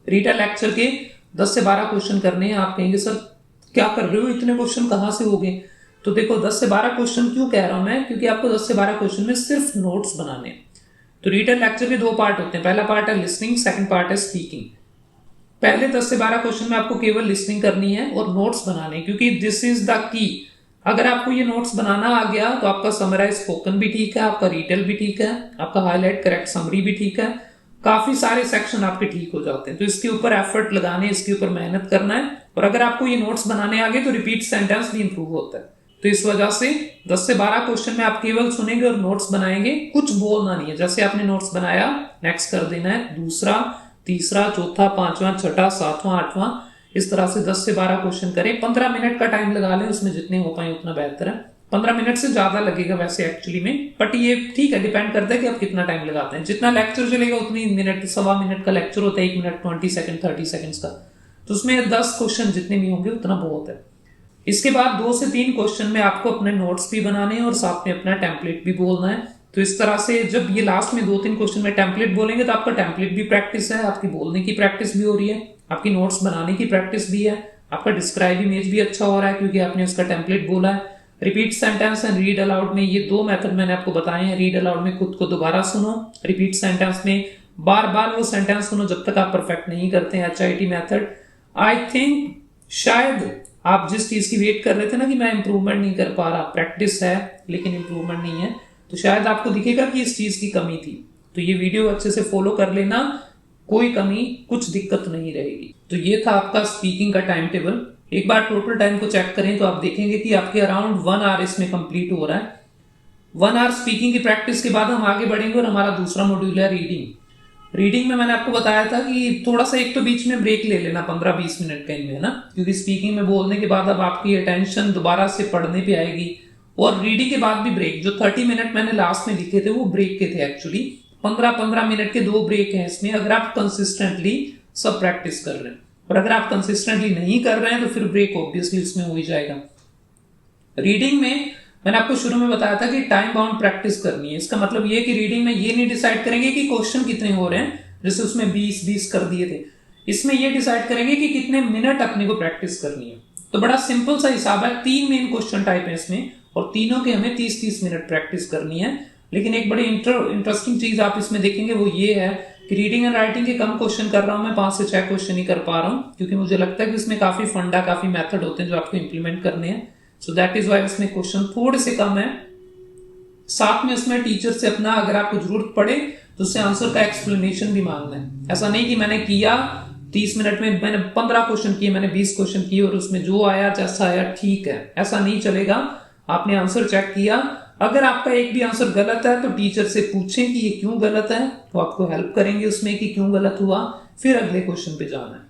रिटेल लेक्चर के 10 से 12 क्वेश्चन करने हैं। आप कहेंगे सर क्या कर रहे हो, इतने क्वेश्चन कहाँ से हो गए? तो देखो 10 से 12 क्वेश्चन क्यों कह रहा हूं मैं, क्योंकि आपको 10 से 12 क्वेश्चन में सिर्फ नोट्स बनाने हैं। तो रिटेल लेक्चर के 2 पार्ट होते हैं। पहला पार्ट है लिसनिंग, सेकंड पार्ट है स्पीकिंग। पहले 10 से 12 क्वेश्चन में आपको केवल लिसनिंग करनी है और नोट्स बनाने, क्योंकि दिस इज द की। अगर आपको ये नोट्स बनाना आ गया तो आपका समराइज स्पोकन भी ठीक है, आपका रिटेल भी ठीक है, आपका हाईलाइट करेक्ट समरी भी ठीक है, काफी सारे सेक्शन आपके ठीक हो जाते हैं। तो इसके ऊपर एफर्ट लगाने, इसके ऊपर मेहनत करना है। और अगर आपको ये नोट्स बनाने आ गए तो रिपीट सेंटेंस भी इंप्रूव होता है। तो इस वजह से 10 से 12 क्वेश्चन में आप केवल सुनेंगे और नोट्स बनाएंगे, कुछ बोलना नहीं है। जैसे आपने नोट्स बनाया, नेक्स्ट कर देना है, दूसरा, तीसरा, चौथा, 5वां, 6वां, 7वां, 8वां, इस तरह से 10 से 12 क्वेश्चन करें। 15 मिनट का टाइम लगा लें, उसमें जितने हो पाए उतना बेहतर है। 15 मिनट से ज्यादा लगेगा वैसे एक्चुअली में, बट ये ठीक है, डिपेंड करता है कि आप कितना टाइम लगाते हैं। जितना लेक्चर चलेगा उतनी मिनट, 1.25 मिनट का लेक्चर होता है, 1 मिनट 20 सेकंड 30 सेकंड्स का, तो उसमें 10 क्वेश्चन जितने भी होंगे उतना बहुत है। इसके बाद 2 से 3 क्वेश्चन में आपको अपने नोट्स भी बनाने हैं और साथ में अपना टेम्पलेट भी बोलना है। तो इस तरह से जब ये लास्ट में 2-3 क्वेश्चन में टेम्पलेट बोलेंगे तो आपका टेम्पलेट भी प्रैक्टिस है, आपकी बोलने की प्रैक्टिस भी हो रही है, आपकी नोट्स बनाने की प्रैक्टिस भी है, आपका डिस्क्राइब इमेज भी अच्छा हो रहा है क्योंकि आपने उसका टेम्पलेट बोला है। Repeat sentence and read aloud में ये 2 मेथड मैंने आपको बताए हैं। रीड अलाउड में खुद को दोबारा सुनो, रिपीट सेंटेंस में बार बार वो सेंटेंस सुनो जब तक आप परफेक्ट नहीं करते हैं। HIT method. आई थिंक शायद आप जिस चीज की वेट कर रहे थे ना कि मैं इंप्रूवमेंट नहीं कर पा रहा, प्रैक्टिस है लेकिन इंप्रूवमेंट नहीं है, तो शायद आपको दिखेगा कि इस चीज की कमी थी। तो ये वीडियो अच्छे से फॉलो कर लेना, कोई कमी, कुछ दिक्कत नहीं रहेगी। तो ये था आपका स्पीकिंग का टाइम टेबल। एक बार टोटल टाइम को चेक करें तो आप देखेंगे कि आपके अराउंड 1 आवर इसमें कंप्लीट हो रहा है। 1 आवर स्पीकिंग की प्रैक्टिस के बाद हम आगे बढ़ेंगे और हमारा दूसरा मॉड्यूल है रीडिंग। रीडिंग में मैंने आपको बताया था कि थोड़ा सा एक तो बीच में ब्रेक ले लेना 15-20 मिनट का इनमें ना, क्योंकि स्पीकिंग में बोलने के बाद अब आपकी अटेंशन दोबारा से पढ़ने पे आएगी। और रीडिंग के बाद भी ब्रेक, जो 30 मिनट मैंने लास्ट में लिखे थे वो ब्रेक के थे एक्चुअली। 15-15 मिनट के 2 ब्रेक हैं इसमें, अगर आप कंसिस्टेंटली सब प्रैक्टिस कर रहे हैं। और अगर आप कंसिस्टेंटली नहीं कर रहे हैं तो फिर ब्रेक ऑब्वियसली इसमें हो ही जाएगा। रीडिंग में मैंने आपको शुरू में बताया था कि टाइम बाउंड प्रैक्टिस करनी है। इसका मतलब ये कि रीडिंग में ये नहीं डिसाइड करेंगे कि क्वेश्चन कितने हो रहे हैं, जैसे उसमें 20 कर दिए थे, इसमें ये डिसाइड करेंगे कि कितने मिनट अपने को प्रैक्टिस करनी है। तो बड़ा सिंपल सा हिसाब है, 3 मेन क्वेश्चन टाइप है इसमें और तीनों के हमें 30-30 मिनट प्रैक्टिस करनी है। लेकिन एक बड़ी इंटरेस्टिंग चीज आप इसमें देखेंगे वो ये है कि रीडिंग एंड राइटिंग के कम क्वेश्चन कर रहा हूं मैं, 5 से 6 क्वेश्चन ही कर पा रहा हूं, क्योंकि मुझे लगता है कि इसमें काफी फंडा, काफी मेथड होते हैं जो आपको इंप्लीमेंट करने हैं। सो दैट इज वाई इसमें क्वेश्चन थोड़े से कम है। साथ में उसमें टीचर से अपना अगर आपको जरूरत पड़े तो उससे आंसर का एक्सप्लेनेशन भी मांगना है। ऐसा नहीं कि मैंने किया 30 मिनट में मैंने 15 क्वेश्चन किए, मैंने 20 क्वेश्चन किए और उसमें जो आया जैसा आया ठीक है, ऐसा नहीं चलेगा। आपने आंसर चेक किया, अगर आपका एक भी आंसर गलत है तो टीचर से पूछें कि ये क्यों गलत है, तो आपको हेल्प करेंगे उसमें कि क्यों गलत हुआ, फिर अगले क्वेश्चन पे जाना है।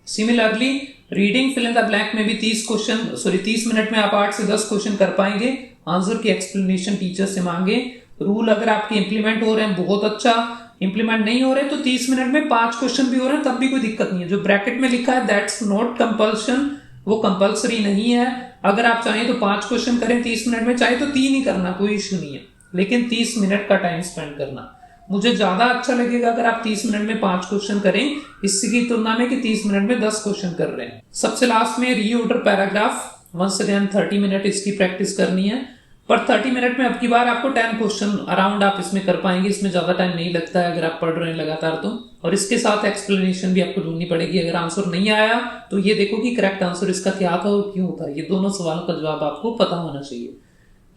Similarly reading fill in the blank में भी 30 मिनट में आप 8 से 10 क्वेश्चन कर पाएंगे। आंसर की एक्सप्लेनेशन टीचर से मांगे। रूल अगर आपके इंप्लीमेंट हो रहे हैं बहुत अच्छा, इंप्लीमेंट नहीं हो रहे तो 30 मिनट में 5 क्वेश्चन भी हो रहे हैं तब भी कोई दिक्कत नहीं है। जो ब्रैकेट में लिखा है दैट्स नॉट कंपल्शन, वो कंपल्सरी नहीं है। अगर आप चाहें तो 5 क्वेश्चन करें 30 मिनट में, चाहे तो 3 ही करना, कोई इश्यू नहीं है, लेकिन 30 मिनट का टाइम स्पेंड करना। मुझे ज्यादा अच्छा लगेगा अगर आप 30 मिनट में 5 क्वेश्चन करें इसकी की तुलना में कि 30 मिनट में 10 क्वेश्चन कर रहे हैं। सबसे लास्ट में reorder paragraph, once again 30 minute इसकी प्रैक्टिस करनी है। पर 30 मिनट में अब की बार आपको 10 क्वेश्चन अराउंड आप इसमें कर पाएंगे, इसमें ज्यादा टाइम नहीं लगता है अगर आप पढ़ रहे हैं लगातार तो। और इसके साथ एक्सप्लेनेशन भी आपको ढूंढनी पड़ेगी। अगर आंसर नहीं आया तो ये देखो कि करेक्ट आंसर इसका क्या था और क्यों था, ये दोनों सवालों का जवाब आपको पता होना चाहिए।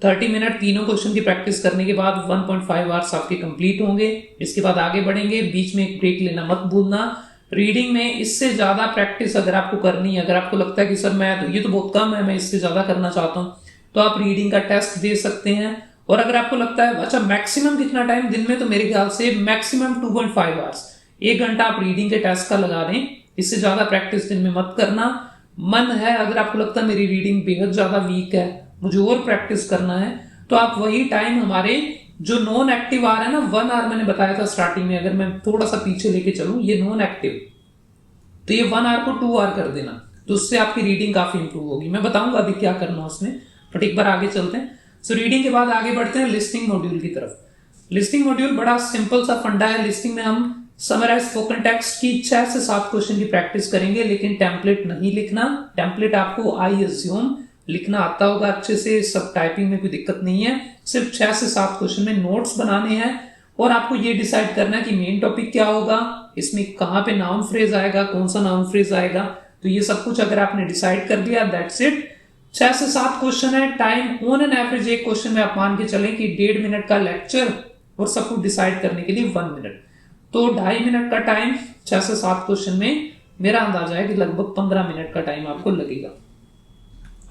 30 मिनट तीनों क्वेश्चन की प्रैक्टिस करने के बाद 1.5 आवर्स आपके कंप्लीट होंगे। इसके बाद आगे बढ़ेंगे, बीच में एक ब्रेक लेना मत भूलना। रीडिंग में इससे ज्यादा प्रैक्टिस अगर आपको करनी है, अगर आपको लगता है कि सर ये तो बहुत कम है, मैं इससे ज्यादा करना चाहता हूँ, तो आप रीडिंग का टेस्ट दे सकते हैं। और अगर आपको लगता है अच्छा मैक्सिमम कितना टाइम दिन में, तो मेरे ख्याल से मैक्सिमम 2.5 आवर्स, 1 घंटा आप रीडिंग के टेस्ट का लगा दें। इससे ज्यादा प्रैक्टिस दिन में मत करना। मन है अगर आपको लगता है मेरी रीडिंग बेहद ज्यादा वीक है, मुझे और प्रैक्टिस करना है, तो आप वही टाइम हमारे जो नॉन एक्टिव आवर है ना, 1 आवर मैंने बताया था स्टार्टिंग में, अगर मैं थोड़ा सा पीछे लेके चलूं, ये नॉन एक्टिव, तो ये 1 आवर को 2 आवर कर देना, तो उससे आपकी रीडिंग काफी इंप्रूव होगी। मैं बताऊंगा अभी क्या करना उसमें, बट एक बार आगे चलते हैं। सो रीडिंग के बाद आगे बढ़ते हैं लिस्टिंग मॉड्यूल की तरफ। लिस्टिंग मॉड्यूल बड़ा सिंपल सा फंडा है। लिस्टिंग में हम समराइज स्पोकन टेक्स्ट की 6 से 7 क्वेश्चन की प्रैक्टिस करेंगे, लेकिन टेम्पलेट नहीं लिखना। टेम्पलेट आपको आई अज्यूम लिखना आता होगा अच्छे से, सब टाइपिंग में कोई दिक्कत नहीं है। सिर्फ 6 से 7 क्वेश्चन में नोट्स बनाने हैं, और आपको ये डिसाइड करना है कि मेन टॉपिक क्या होगा, इसमें कहाँ पे नाउन फ्रेज आएगा, कौन सा नाउन फ्रेज आएगा। तो ये सब कुछ अगर आपने डिसाइड कर दिया, दैट्स इट। 6 से 7 क्वेश्चन है। टाइम ऑन एन एवरेज एक क्वेश्चन में आप मान के चलें कि 1.5 मिनट का लेक्चर, और सब कुछ डिसाइड करने के लिए 1 मिनट, तो 2.5 मिनट का टाइम 6 से 7 क्वेश्चन में। मेरा अंदाजा है कि लगभग 15 मिनट का टाइम आपको लगेगा।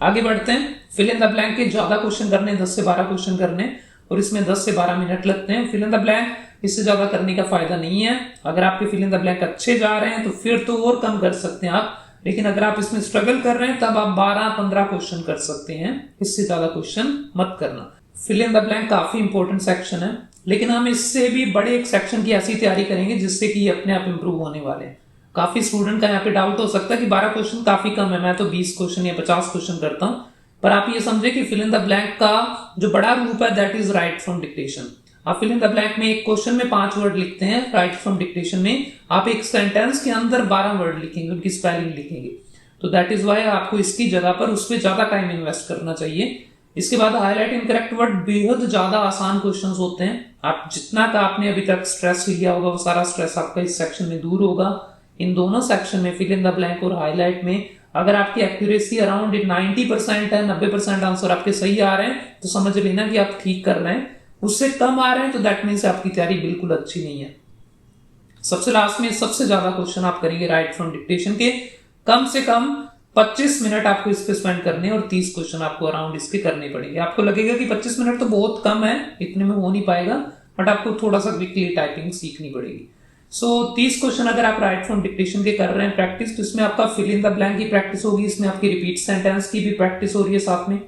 आगे बढ़ते हैं। फिल इन द ब्लैंक के ज्यादा क्वेश्चन करने, 10 से 12 क्वेश्चन करने, और इसमें 10 से 12 मिनट लगते हैं। फिल इन द ब्लैंक इससे ज्यादा करने का फायदा नहीं है। अगर आपके फिल इन द ब्लैंक अच्छे जा रहे हैं तो फिर तो और कम कर सकते हैं आप, लेकिन अगर आप इसमें स्ट्रगल कर रहे हैं तब आप 12-15 क्वेश्चन कर सकते हैं, इससे ज्यादा क्वेश्चन मत करना। फिल इन द ब्लैंक काफी इंपॉर्टेंट सेक्शन है, लेकिन हम इससे भी बड़े एक सेक्शन की ऐसी तैयारी करेंगे जिससे कि अपने आप इंप्रूव होने वाले हैं। काफी स्टूडेंट का यहाँ पे डाउट हो सकता है कि 12 क्वेश्चन काफी कम है, मैं तो 20 क्वेश्चन या 50 क्वेश्चन करता हूँ। पर आप ये समझे कि फिल इन द ब्लैंक का जो बड़ा रूप है that is right from dictation. आप फिल इन द ब्लैंक में एक क्वेश्चन में 5 वर्ड लिखते हैं, राइट फ्रॉम डिक्टेशन में आप एक सेंटेंस के अंदर 12 वर्ड लिखेंगे, उनकी स्पेलिंग लिखेंगे। तो दैट इज वाई आपको इसकी जगह पर उस पर ज्यादा टाइम इन्वेस्ट करना चाहिए। इसके बाद हाईलाइट इनकरेक्ट वर्ड, बेहद ज्यादा आसान क्वेश्चंस होते हैं। आप जितना का आपने अभी तक स्ट्रेस लिया होगा वो सारा स्ट्रेस आपका इस सेक्शन में दूर होगा। इन दोनों सेक्शन में, फिल इन द ब्लैंक और हाईलाइट में, अगर आपकी एक्यूरेसी अराउंड 90% है, 90% आंसर आपके सही आ रहे हैं, तो समझ लेना कि आप ठीक कर रहे हैं। उससे कम आ रहे हैं तो दैट मीन्स आपकी तैयारी बिल्कुल अच्छी नहीं है। सबसे लास्ट में सबसे ज्यादा क्वेश्चन आप करेंगे राइट फ्रॉम डिक्टेशन के, कम से कम 25 मिनट आपको इस पे स्पेंड करने, और 30 क्वेश्चन आपको अराउंड इसके करने पड़ेंगे। आपको लगेगा कि 25 मिनट तो बहुत कम है, इतने में हो नहीं पाएगा, बट आपको थोड़ा सा क्विकली टाइपिंग सीखनी पड़ेगी। सो 30 क्वेश्चन अगर आप राइट फ्रॉम डिक्टेशन के कर रहे हैं प्रैक्टिस, तो इसमें आपका फिल इन द ब्लैंक की प्रैक्टिस होगी, इसमें आपकी रिपीट सेंटेंस की भी प्रैक्टिस हो रही है साथ में।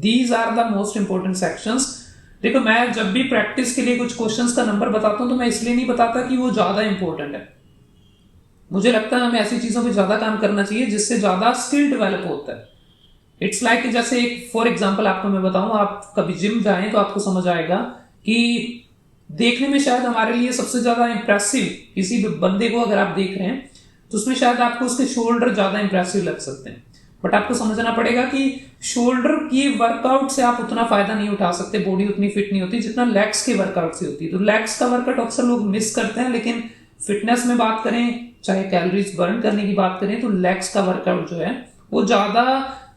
These are the most important sections. देखो, मैं जब भी प्रैक्टिस के लिए कुछ क्वेश्चंस का नंबर बताता हूं तो मैं इसलिए नहीं बताता कि वो ज्यादा इंपॉर्टेंट है। मुझे लगता है हमें ऐसी चीजों पे ज्यादा काम करना चाहिए जिससे ज्यादा स्किल डेवलप होता है। इट्स लाइक जैसे एक फॉर एग्जांपल आपको मैं बताऊं, आप कभी जिम जाएं तो आपको समझ आएगा कि देखने में शायद हमारे लिए सबसे ज्यादा इंप्रेसिव किसी भी बंदे को अगर आप देख रहे हैं तो उसमें शायद आपको उसके शोल्डर ज्यादा इंप्रेसिव लग सकते हैं, बट आपको समझना पड़ेगा कि शोल्डर की वर्कआउट से आप उतना फायदा नहीं उठा सकते, बॉडी उतनी फिट नहीं होती जितना लेग्स के वर्कआउट से होती है। तो लेग्स का वर्कआउट अक्सर लोग मिस करते हैं, लेकिन फिटनेस में बात करें, चाहे कैलोरीज बर्न करने की बात करें, तो लेग्स का वर्कआउट जो है वो ज्यादा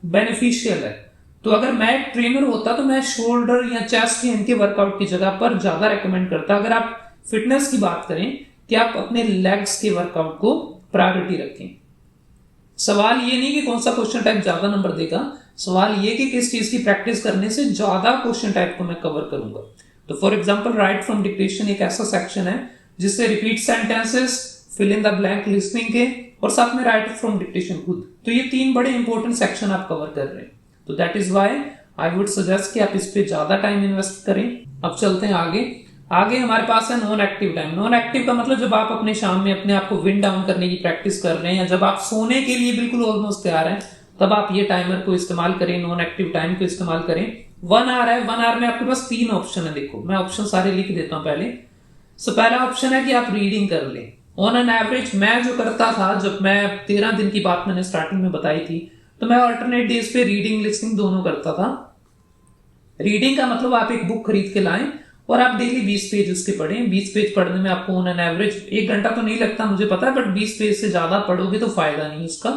बेनिफिशियल है। तो अगर मैं ट्रेनर होता तो मैं शोल्डर या चेस्ट के इनके वर्कआउट की जगह पर ज्यादा रेकमेंड करता। अगर आप फिटनेस की बात करें कि आप अपने लेग्स के वर्कआउट को प्रायोरिटी रखें। सवाल ये नहीं कि कौन सा क्वेश्चन टाइप ज्यादा नंबर देगा, सवाल ये कि किस चीज की प्रैक्टिस करने से ज्यादा क्वेश्चन टाइप को मैं कवर करूंगा। तो for example write from dictation एक ऐसा सेक्शन है जिससे repeat sentences, fill in the blank listening के, और साथ में राइट फ्रॉम डिक्टेशन खुद। तो ये 3 बड़े इंपॉर्टेंट सेक्शन आप कवर कर रहे हैं। तो that is why I would suggest कि आप इस पे ज्यादा टाइम इन्वेस्ट करें। अब चलते हैं आगे हमारे पास है non active time. Non active का मतलब जब आप अपने शाम में अपने आप को विंड डाउन करने की प्रैक्टिस कर रहे हैं, या जब आप सोने के लिए बिल्कुल ऑलमोस्ट तैयार हैं, तब आप ये टाइमर को इस्तेमाल करें, नॉन एक्टिव टाइम को इस्तेमाल करें। 1 आवर है, 1 आवर में आपके पास 3 ऑप्शन है। देखो, मैं ऑप्शन सारे लिख देता हूं पहले। सो पहला ऑप्शन है कि आप रीडिंग कर लें। ऑन एन एवरेज मैं जो करता था, जब मैं 13 दिन की बात मैंने स्टार्टिंग में बताई थी, तो मैं अल्टरनेट डेज पे रीडिंग लिसनिंग दोनों करता था। रीडिंग का मतलब आप एक बुक खरीद के लाएं और आप डेली 20 पेज उसके पढ़ें। 20 पेज पढ़ने में आपको ऑन एन एवरेज 1 घंटा तो नहीं लगता मुझे पता है, बट 20 पेज से ज्यादा पढ़ोगे तो फायदा नहीं उसका।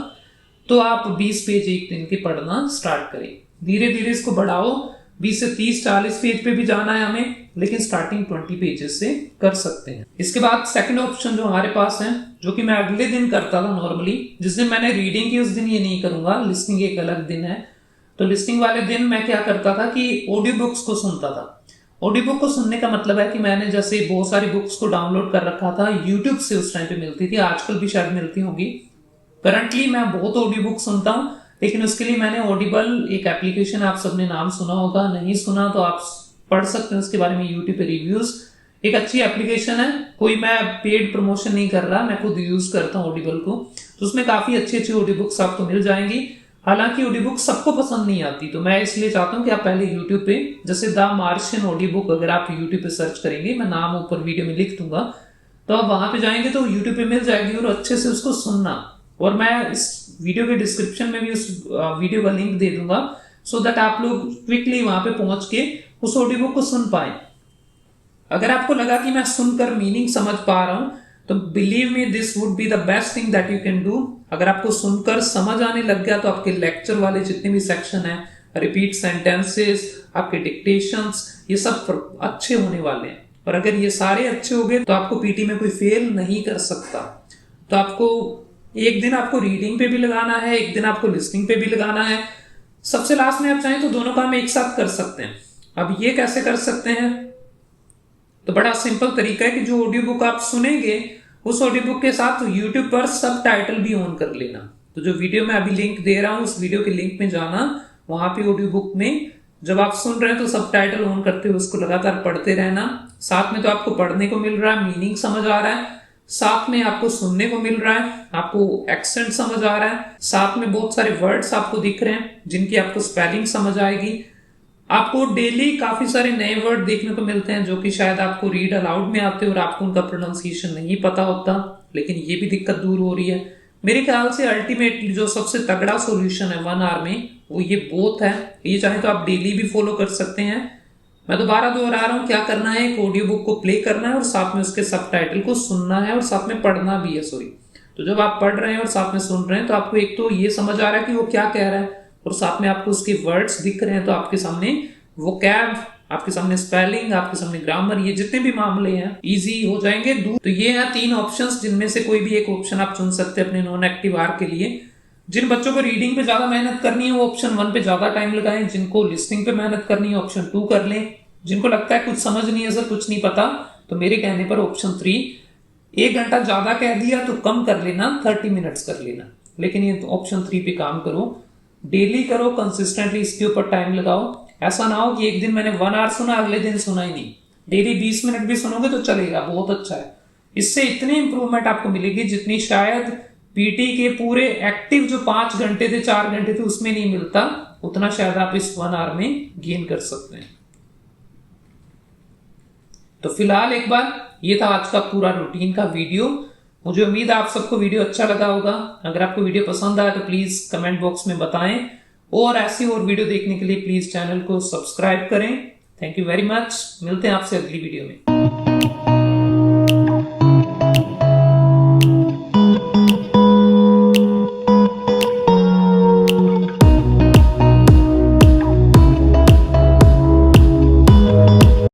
तो आप 20 पेज एक दिन के पढ़ना स्टार्ट करें, धीरे धीरे इसको बढ़ाओ। 20 से 30-40 पेज पे भी जाना है हमें, लेकिन स्टार्टिंग 20 पेजेस से कर सकते हैं। इसके बाद सेकंड ऑप्शन जो हमारे पास है, जो कि मैं अगले दिन करता था नॉर्मली, जिस दिन मैंने रीडिंग की उस दिन ये नहीं करूंगा, लिसनिंग एक अलग दिन है। तो लिसनिंग वाले दिन मैं क्या करता था कि ऑडियो बुक्स को सुनता था। ऑडियो बुक को सुनने का मतलब है कि मैंने जैसे बहुत सारी बुक्स को डाउनलोड कर रखा था, यूट्यूब से उस टाइम पे मिलती थी, आजकल भी शायद मिलती होगी। करंटली मैं बहुत ऑडियो बुक सुनता हूँ, लेकिन उसके लिए मैंने ऑडिबल एक एप्लीकेशन, आप सबने नाम सुना होगा, नहीं सुना तो आप पढ़ सकते हैं उसके बारे में यूट्यूब पे रिव्यूज। एक अच्छी एप्लीकेशन है, कोई मैं पेड प्रमोशन नहीं कर रहा, मैं खुद यूज करता हूँ ऑडिबल को। तो उसमें काफी अच्छी अच्छी ऑडियो बुक्स आपको मिल जाएंगी। हालांकि ऑडियो बुक सबको पसंद नहीं आती, तो मैं इसलिए चाहता हूँ कि आप पहले यूट्यूब पे, जैसे द मार्शियन ऑडियो बुक अगर आप यूट्यूब पे सर्च करेंगे, मैं नाम ऊपर वीडियो में लिख दूंगा, तो आप वहां पे जाएंगे तो यूट्यूब पे मिल जाएगी, और अच्छे से उसको सुनना। और मैं इस वीडियो के डिस्क्रिप्शन में भी उस वीडियो का लिंक दे दूंगा, सो दैट आप लोग क्विकली वहां पे पहुंच के उस ऑडियो बुक को सुन पाए। अगर आपको लगा कि मैं सुनकर मीनिंग समझ पा रहा हूं, तो believe me this would be the best thing that you can do. अगर आपको सुनकर समझ आने लग गया, तो आपके लेक्चर वाले जितने भी सेक्शन है, रिपीट सेंटेंसेस, आपके डिक्टेशंस, ये सब अच्छे होने वाले हैं। और अगर ये सारे अच्छे हो गए, तो आपको पीटी में कोई फेल नहीं कर सकता। तो आपको एक दिन आपको रीडिंग पे भी लगाना है, एक दिन आपको लिसनिंग पे भी लगाना है। सबसे लास्ट में आप चाहें तो दोनों काम एक साथ कर सकते हैं। अब ये कैसे कर सकते हैं? तो बड़ा सिंपल तरीका है कि जो ऑडियो बुक आप सुनेंगे, उस ऑडियो बुक के साथ यूट्यूब पर सब टाइटल भी ऑन कर लेना। तो जो वीडियो में अभी लिंक दे रहा हूं, उस वीडियो के लिंक में जाना, वहां पे ऑडियो बुक में जब आप सुन रहे हैं तो सब टाइटल ऑन करते हुए उसको लगातार पढ़ते रहना। साथ में तो आपको पढ़ने को मिल रहा है, मीनिंग समझ आ रहा है, साथ में आपको सुनने को मिल रहा है, आपको एक्सेंट समझ आ रहा है, साथ में बहुत सारे वर्ड्स आपको दिख रहे हैं जिनकी आपको स्पेलिंग समझ आएगी। आपको डेली काफी सारे नए वर्ड देखने को मिलते हैं जो कि शायद आपको रीड अलाउड में आते हैं और आपको उनका प्रोनाउंसिएशन नहीं पता होता, लेकिन ये भी दिक्कत दूर हो रही है। मेरे ख्याल से अल्टीमेटली जो सबसे तगड़ा सॉल्यूशन है 1 आवर में, वो ये बोथ है। ये चाहे तो आप डेली भी फॉलो कर सकते हैं। मैं दोबारा दोहरा रहा हूँ, क्या करना है, एक ऑडियो बुक को प्ले करना है और साथ में उसके सबटाइटल को सुनना है और साथ में पढ़ना भी है। तो जब आप पढ़ रहे हैं और साथ में सुन रहे हैं, तो आपको एक तो ये समझ आ रहा है कि वो क्या कह रहा है, और साथ में आपको उसके वर्ड्स दिख रहे हैं, तो आपके सामने वोकैब, आपके सामने स्पेलिंग, आपके सामने ग्रामर, ये जितने भी मामले हैं इजी हो जाएंगे। तो ये है 3 ऑप्शंस, जिनमें से कोई भी एक ऑप्शन आप चुन सकते हैं अपने नॉन एक्टिव आवर के लिए। जिन बच्चों को रीडिंग पे ज्यादा मेहनत करनी है, वो ऑप्शन 1 पे ज्यादा टाइम लगाएं। जिनको लिसनिंग पे मेहनत करनी है, ऑप्शन 2 कर लें। जिनको लगता है कुछ समझ नहीं है सर, कुछ नहीं पता, तो मेरे कहने पर ऑप्शन 3, 1 घंटा ज्यादा कह दिया तो कम कर लेना, 30 मिनट्स कर लेना, लेकिन ये ऑप्शन 3 पे काम करो, डेली करो, कंसिस्टेंटली इसके ऊपर टाइम लगाओ। ऐसा ना हो कि एक दिन मैंने 1 आवर सुना, अगले दिन सुना ही नहीं। डेली 20 मिनट भी सुनोगे तो चलेगा, बहुत अच्छा है। इससे इतनी इंप्रूवमेंट आपको मिलेगी जितनी शायद पीटी के पूरे एक्टिव जो 5 घंटे थे, 4 घंटे थे, उसमें नहीं मिलता, उतना शायद आप इस 1 आवर में गेन कर सकते हैं। तो फिलहाल एक बार ये था आज का पूरा रूटीन का वीडियो। मुझे उम्मीद है आप सबको वीडियो अच्छा लगा होगा। अगर आपको वीडियो पसंद आया तो प्लीज कमेंट बॉक्स में बताएं, और ऐसी और वीडियो देखने के लिए प्लीज चैनल को सब्सक्राइब करें। थैंक यू वेरी मच, मिलते हैं आपसे अगली वीडियो में।